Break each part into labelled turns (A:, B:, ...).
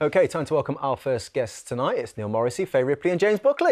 A: OK, time to welcome our first guests tonight. It's Neil Morrissey, Faye Ripley and James Buckley.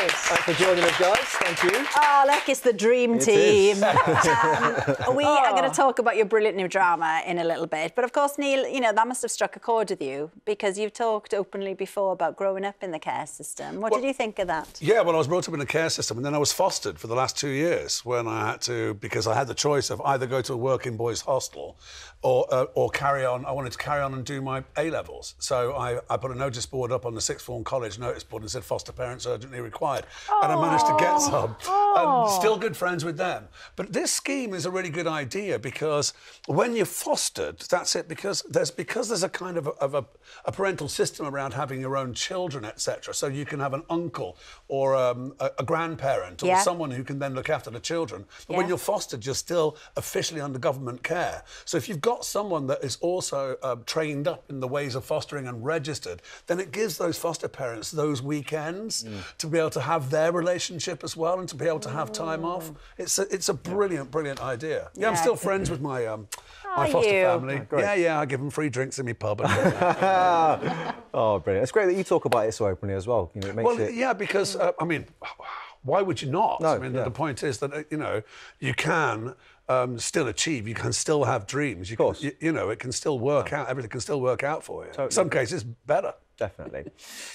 A: Thanks for joining us, guys. Thank you.
B: Oh, look, it's the dream team. We are going to talk about your brilliant new drama in a little bit. But, of course, Neil, you know, that must have struck a chord with you because you've talked openly before about growing up in the care system. What did you think of that?
C: Yeah, well, I was brought up in a care system and then I was fostered for the last 2 years when I had to, because I had the choice of either go to a working boys' hostel or carry on. I wanted to carry on and do my A-levels. So I put a notice board up on the sixth form college notice board and said foster parents urgently required. And I managed to get some. And still good friends with them. But this scheme is a really good idea because when you're fostered, that's it, because there's a kind of a parental system around having your own children, etc. So you can have an uncle or a grandparent or someone who can then look after the children. But when you're fostered, you're still officially under government care. So if you've got someone that is also trained up in the ways of fostering and registered, then it gives those foster parents those weekends to be able to have their relationship as well and to be able to have time off. It's a brilliant idea. Yeah, I'm still friends with my my foster family. Yeah, I give them free drinks in my pub.
A: Oh, brilliant. It's great that you talk about it so openly as well. You know, it makes it...
C: yeah, because, I mean, why would you not?
A: No,
C: I mean, the point is that, you know, you can still achieve, you can still have dreams. Of course. You know, it can still work out, everything can still work out for you. Totally. In some cases, better.
A: Definitely.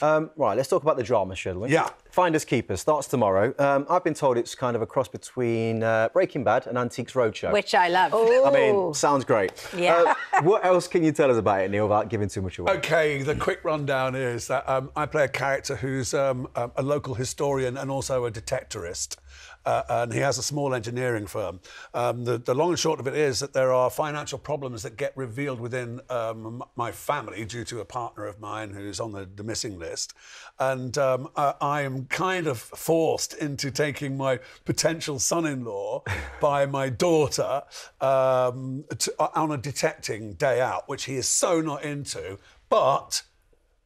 A: Right, let's talk about the drama, shall we?
C: Yeah.
A: Finders Keepers starts tomorrow. I've been told it's kind of a cross between Breaking Bad and Antiques Roadshow.
B: Which I love.
A: I mean, sounds great.
B: Yeah.
A: What else can you tell us about it, Neil, without giving too much away? OK,
C: the quick rundown is that I play a character who's a local historian and also a detectorist. And he has a small engineering firm. The long and short of it is that there are financial problems that get revealed within my family due to a partner of mine who's on the missing list. And I'm kind of forced into taking my potential son-in-law by my daughter on a detecting day out, which he is so not into. But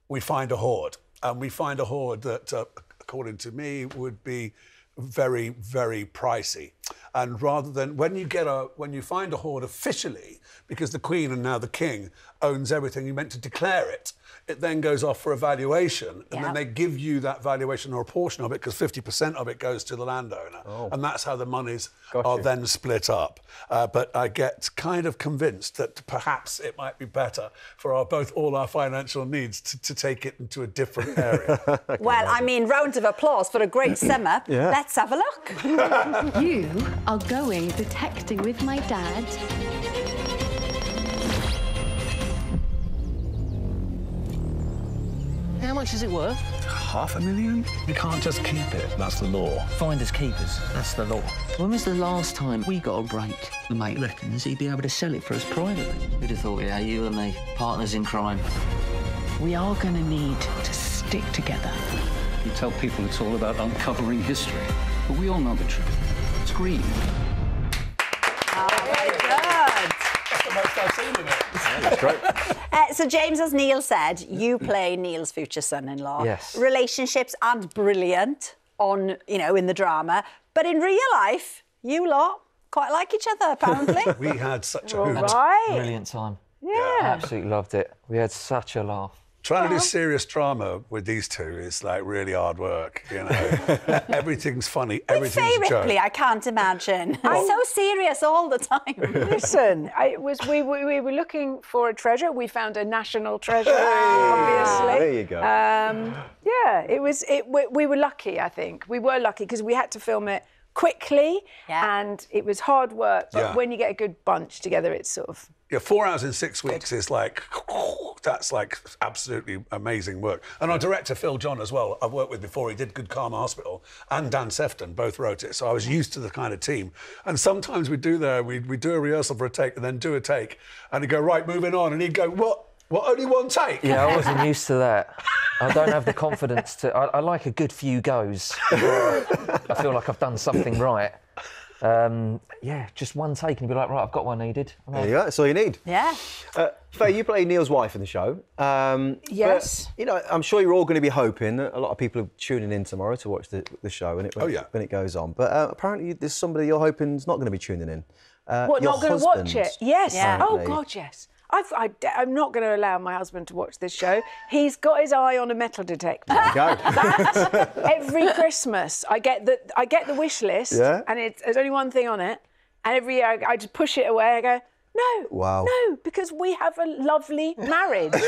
C: we find a hoard. And we find a hoard that, according to me, would be very, very pricey. And rather than when you find a hoard officially, because the Queen and now the King owns everything, you meant to declare it. It then goes off for a valuation, and then they give you that valuation or a portion of it, because 50% of it goes to the landowner. And that's how the monies are then split up. But I get kind of convinced that perhaps it might be better for all our financial needs to take it into a different area.
B: Well, I mean, rounds of applause for a great sum-up. Let's have a look.
D: You are going detecting with my dad.
E: How much is it worth?
F: $500,000? You can't just keep it. That's the law.
E: Finders keepers. That's the law. When was the last time we got a break? The mate reckons he'd be able to sell it for us privately. Who'd have thought, yeah, you and me, partners in crime.
G: We are going to need to stick together.
F: You tell people it's all about uncovering history, but we all know the truth. It's green.
B: Oh, very good.
C: That's the most I've seen of it.
A: That's great.
B: So, James, as Neil said, you play Neil's future son-in-law.
A: Yes.
B: Relationships aren't brilliant in the drama, but in real life, you lot quite like each other, apparently.
C: We had such a hoot.
E: Brilliant time.
B: Yeah.
E: Absolutely loved it. We had such a laugh.
C: Trying to do serious drama with these two is like really hard work, you know. Everything's funny, everything's a joke.
B: Ripley, I can't imagine. I'm so serious all the time.
G: Listen, we were looking for a treasure. We found a national treasure, obviously.
A: There you go.
G: We were lucky, I think. We were lucky because we had to film it quickly and it was hard work. But when you get a good bunch together, it's sort of...
C: Yeah, 4 hours in 6 weeks is like, that's like absolutely amazing work. And our director, Phil John, as well, I've worked with before. He did Good Karma Hospital, and Dan Sefton both wrote it. So I was used to the kind of team. And sometimes we'd do a rehearsal for a take and then do a take. And he'd go, right, moving on. And he'd go, what, only one take?
E: Yeah, I wasn't used to that. I don't have the confidence to... I like a good few goes. I feel like I've done something right. Just one take and you'd be like, right, I've got one needed.
A: There you go, that's all you need.
B: Yeah.
A: Faye, you play Neil's wife in the show.
G: Yes.
A: But, you know, I'm sure you're all going to be hoping that a lot of people are tuning in tomorrow to watch the show when it goes on. But apparently there's somebody you're hoping is not going to be tuning in.
G: Not going to watch it? Yes.
A: Yeah.
G: Oh, God, yes. I'm not going to allow my husband to watch this show. He's got his eye on a metal detector.
A: There you go.
G: That, every Christmas, I get the wish list, and there's only one thing on it, and every year I just push it away. I go, no, no, because we have a lovely marriage, and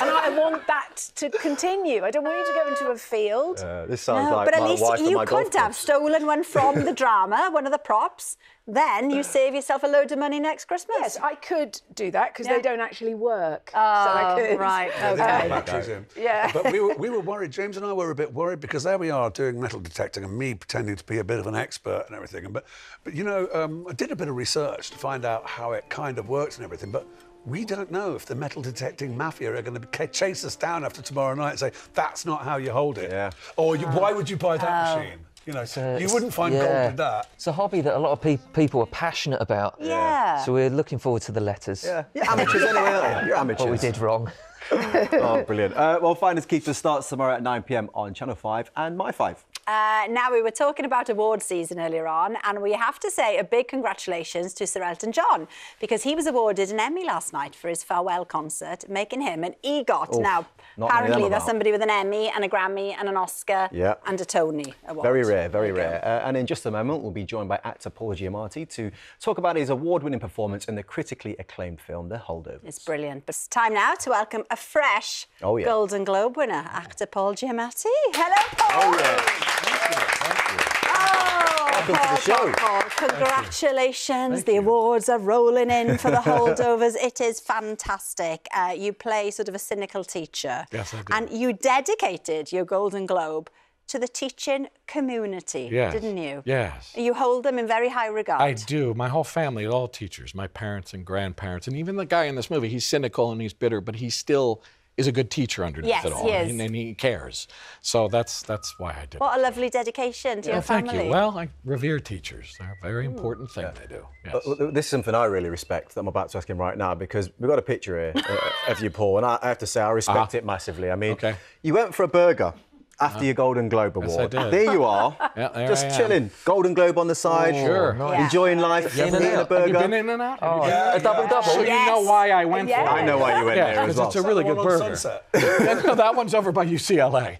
G: I want that to continue. I don't want you to go into a field.
A: This sounds like
B: but at
A: my
B: least
A: wife and
B: you
A: my golf
B: could have
A: clubs.
B: stolen one from the drama, one of the props. Then you save yourself a load of money next Christmas.
G: Yes, I could do that because they don't actually work.
B: Oh,
G: so I could.
B: right,
G: okay.
C: Yeah. But we were worried. James and I were a bit worried because there we are doing metal detecting and me pretending to be a bit of an expert and everything. But you know, I did a bit of research to find out how it kind of works and everything. But we don't know if the metal detecting mafia are going to chase us down after tomorrow night and say, that's not how you hold it. Yeah. Or why would you buy that machine? You know, you wouldn't find gold in that.
E: It's a hobby that a lot of people are passionate about.
B: Yeah.
E: So we're looking forward to the letters.
A: Yeah. You're amateurs anyway, aren't you? You're amateurs.
E: What we did wrong.
A: Oh, brilliant. Well, Finders Keepers starts tomorrow at 9 p.m. on Channel 5 and My 5.
B: Now, we were talking about awards season earlier on, and we have to say a big congratulations to Sir Elton John, because he was awarded an Emmy last night for his farewell concert, making him an EGOT. Now, apparently there's somebody with an Emmy and a Grammy and an Oscar and a Tony award.
A: Very rare, very rare. And in just a moment, we'll be joined by actor Paul Giamatti to talk about his award-winning performance in the critically acclaimed film, The Holdovers.
B: It's brilliant. But it's time now to welcome a fresh Golden Globe winner, actor Paul Giamatti. Hello, Paul.
A: Oh, yeah. Thank you.
B: Oh,
A: welcome to the show.
B: Paul, congratulations. The awards are rolling in for The Holdovers. It is fantastic. You play sort of a cynical teacher.
H: Yes, I do.
B: And you dedicated your Golden Globe to the teaching community, didn't you?
H: Yes.
B: You hold them in very high regard.
H: I do. My whole family, all teachers, my parents and grandparents, and even the guy in this movie, he's cynical and he's bitter, but he still is a good teacher underneath it all.
B: Yes, he is.
H: And he cares. So that's why I did it.
B: What a lovely dedication to your family.
H: Thank you. Well, I revere teachers. They're a very important thing they do. Yes.
A: This is something I really respect that I'm about to ask him right now, because we've got a picture here of you, Paul, and I have to say I respect it massively. I mean, you went for a burger after your Golden Globe Award.
H: Yes, I did.
A: There you are, just chilling. Golden Globe on the side, enjoying life, eating a burger.
H: Have you been in and out?
E: A double-double.
H: So you know why I went for it.
A: I know why you went there as well.
H: It's a really good burger. No, that one's over by UCLA.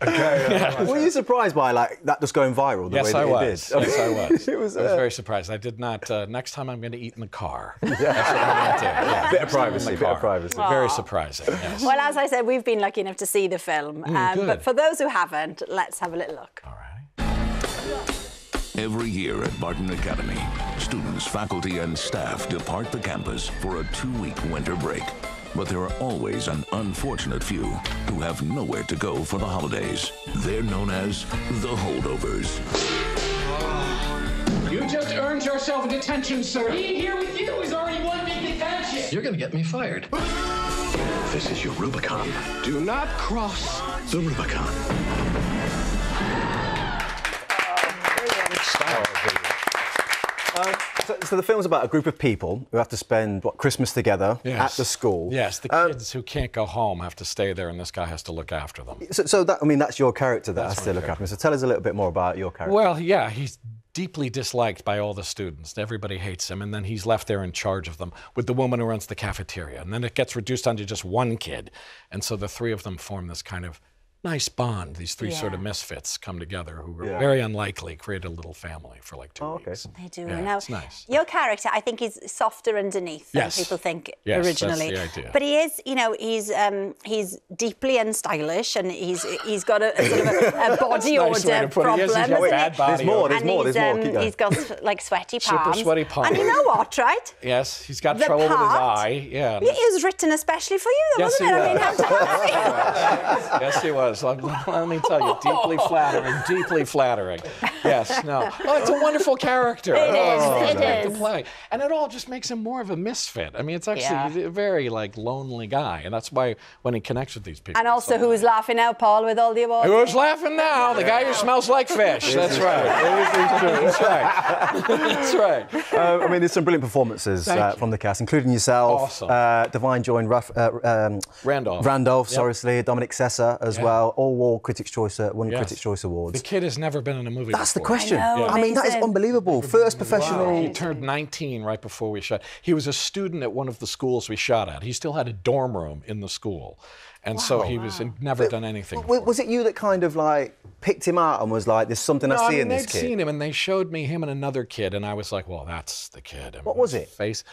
A: Were you surprised by that just going viral the way that it did?
H: Yes, I was. I was very surprised. I did not. Next time I'm going to eat in the car. That's what I'm going to do.
A: Bit of privacy,
H: Very surprising. Yes.
B: Well, as I said, we've been lucky enough to see the film. But for those who haven't, let's have a little look.
H: All right.
I: Every year at Barton Academy, students, faculty, and staff depart the campus for a 2-week winter break. But there are always an unfortunate few who have nowhere to go for the holidays. They're known as the Holdovers.
J: You just earned yourself a detention, sir. Being here with you is already one big detention.
K: You're gonna get me fired. This is your Rubicon. Do not cross the Rubicon.
A: So the film's about a group of people who have to spend Christmas together at the school.
H: Yes, the kids who can't go home have to stay there, and this guy has to look after them.
A: So that's your character that has to look after him. So tell us a little bit more about your character.
H: Well, yeah, he's deeply disliked by all the students. Everybody hates him, and then he's left there in charge of them with the woman who runs the cafeteria. And then it gets reduced down to just one kid. And so the three of them form this kind of nice bond. These three sort of misfits come together who were very unlikely, create a little family for like 2 weeks.
B: They do.
H: Yeah,
B: now,
H: it's nice.
B: Your character, I think, is softer underneath than people think originally.
H: That's the idea.
B: But he is, he's deeply unstylish, and he's got a sort of a body odor problem.
A: There's more.
B: He's got like sweaty palms.
H: Super sweaty palms.
B: And you know what, right?
H: Yes, he's got trouble with his eye. Yeah.
B: It was written especially for you, though, wasn't it? I mean, how
H: Yes, he was. Let me tell you, deeply flattering. Yes, no. Oh, it's a wonderful character.
B: It is.
H: To play. And it all just makes him more of a misfit. I mean, it's actually a very, lonely guy. And that's why when he connects with these people.
B: And also, who's laughing now, Paul, with all the awards?
H: Who's laughing now? The guy who smells like fish. That's right. That's right.
A: I mean, there's some brilliant performances from the cast, including yourself,
H: Awesome.
A: Divine Joy and
H: Randolph.
A: Dominic Sessa as well. all Critics' Choice, won Critics' Choice Awards.
H: The kid has never been in a movie
A: That's
H: before.
A: the question.
B: I
A: mean, that is unbelievable. First professional...
H: Wow. He turned 19 right before we shot. He was a student at one of the schools we shot at. He still had a dorm room in the school. And so he was never done anything before.
A: Was it you that kind of like picked him out and was like, there's something I see in this kid?
H: They'd seen him and they showed me him and another kid and I was like, well, that's the kid.
A: What was it?
H: Face.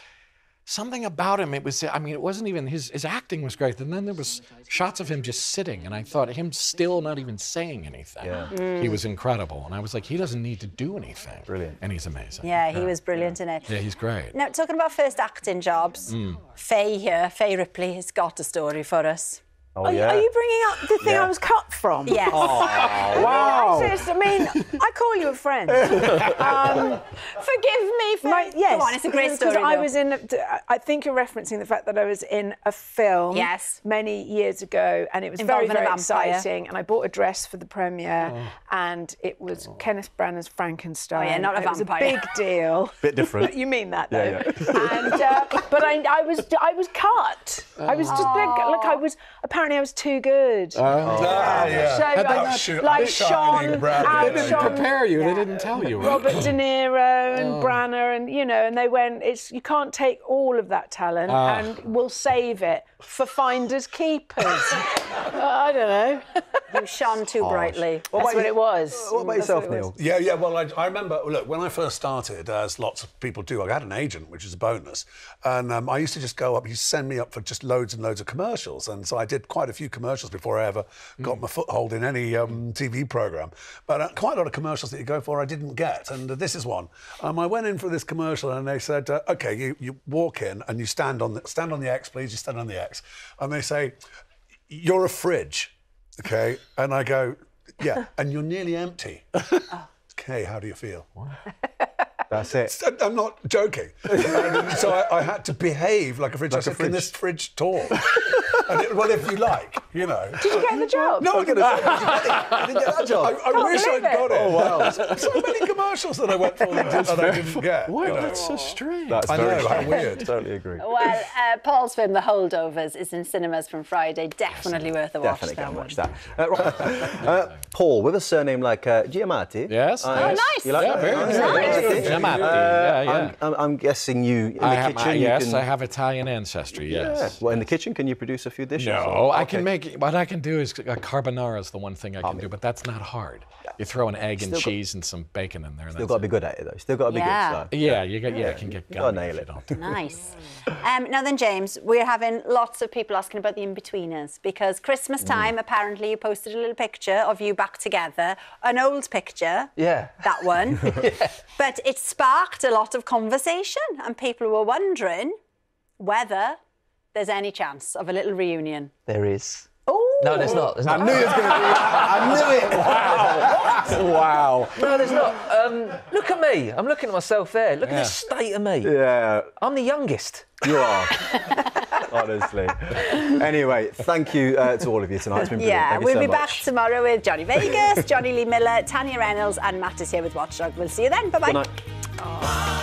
H: Something about him, it was, I mean, it wasn't even, his acting was great. And then there was shots of him just sitting and I thought him still not even saying anything. He was incredible. And I was like, he doesn't need to do anything.
A: Brilliant.
H: And he's amazing.
B: Yeah, he was brilliant in it.
H: Yeah, he's great.
B: Now, talking about first acting jobs, Faye Ripley has got a story for us.
G: Oh, are you bringing up the thing I was cut from?
B: Yes.
G: Oh, wow. I mean, I call you a friend.
B: Forgive me for...
G: Yes.
B: Go on, it's a great story.
G: Because I was in... I think you're referencing the fact that I was in a film many years ago, and it was very, very exciting. And I bought a dress for the premiere, and it was Kenneth Branagh's Frankenstein.
B: Oh, yeah, not a vampire.
G: It was a big deal.
A: Bit different.
G: You mean that, though. Yeah. And, but I was cut. I was just... Look, I was... Apparently I was too good. So, like Sean,
H: they didn't prepare you. They didn't tell you.
G: Robert De Niro and Branagh, and and they went. You can't take all of that talent, and we'll save it for finders keepers. I don't know.
B: You shone too brightly.
G: That's what it was.
A: What about yourself, Neil?
C: Yeah. Well, I remember. Look, when I first started, as lots of people do, I had an agent, which is a bonus, and I used to just go up. He'd send me up for just loads and loads of commercials, and so I did quite a few commercials before I ever got my foothold in any TV programme. But quite a lot of commercials that you go for I didn't get, and this is one. I went in for this commercial and they said, OK, you walk in and you stand on the X, please. You stand on the X. And they say, you're a fridge, OK? And I go, yeah, and you're nearly empty. OK, how do you feel?
A: That's it.
C: I'm not joking. So I had to behave like a fridge. I said, can this fridge talk? Well, if you like,
G: Did you get the job?
C: No, I didn't get that job. I wish I'd got it.
A: Oh, wow.
C: So many commercials that I went for that I didn't get.
H: What? That's so strange.
A: That's
C: very strange. Weird.
A: Totally agree.
B: Well, Paul's film, The Holdovers, is in cinemas from Friday. Definitely worth a watch.
A: Definitely go and watch that. Paul, with a surname like Giamatti.
H: Yes.
B: Oh, nice.
A: You like that?
H: Very nice. Giamatti.
A: I'm guessing you in the kitchen.
H: Yes, I have Italian ancestry. Yes.
A: Yeah. Well, in the kitchen, can you produce a few dishes?
H: No, I can make. What I can do is carbonara is the one thing I can do, but that's not hard. You throw an egg and cheese and some bacon in there. And
A: still got to be good at it though. Still got to be good. So.
H: Yeah, you can get going.
A: Nail it.
B: Nice. Now then, James, we're having lots of people asking about the in-betweeners because Christmas time, apparently, you posted a little picture of you back together, an old picture.
E: Yeah.
B: That one. But it sparked a lot of conversation, and people were wondering whether there's any chance of a little reunion.
E: There is.
B: Oh!
E: No, there's not.
A: I knew it was going to be. I knew it.
H: Wow.
E: No, there's not. Look at me. I'm looking at myself there. Look at the state of me.
A: Yeah.
E: I'm the youngest.
A: You are. Honestly. Anyway, thank you to all of you tonight. It's been brilliant.
B: Yeah,
A: Thank you
B: we'll
A: so
B: be
A: much.
B: back tomorrow with Johnny Vegas, Johnny Lee Miller, Tanya Reynolds, and Matt is here with Watchdog. We'll see you then. Bye-bye.
A: Good night.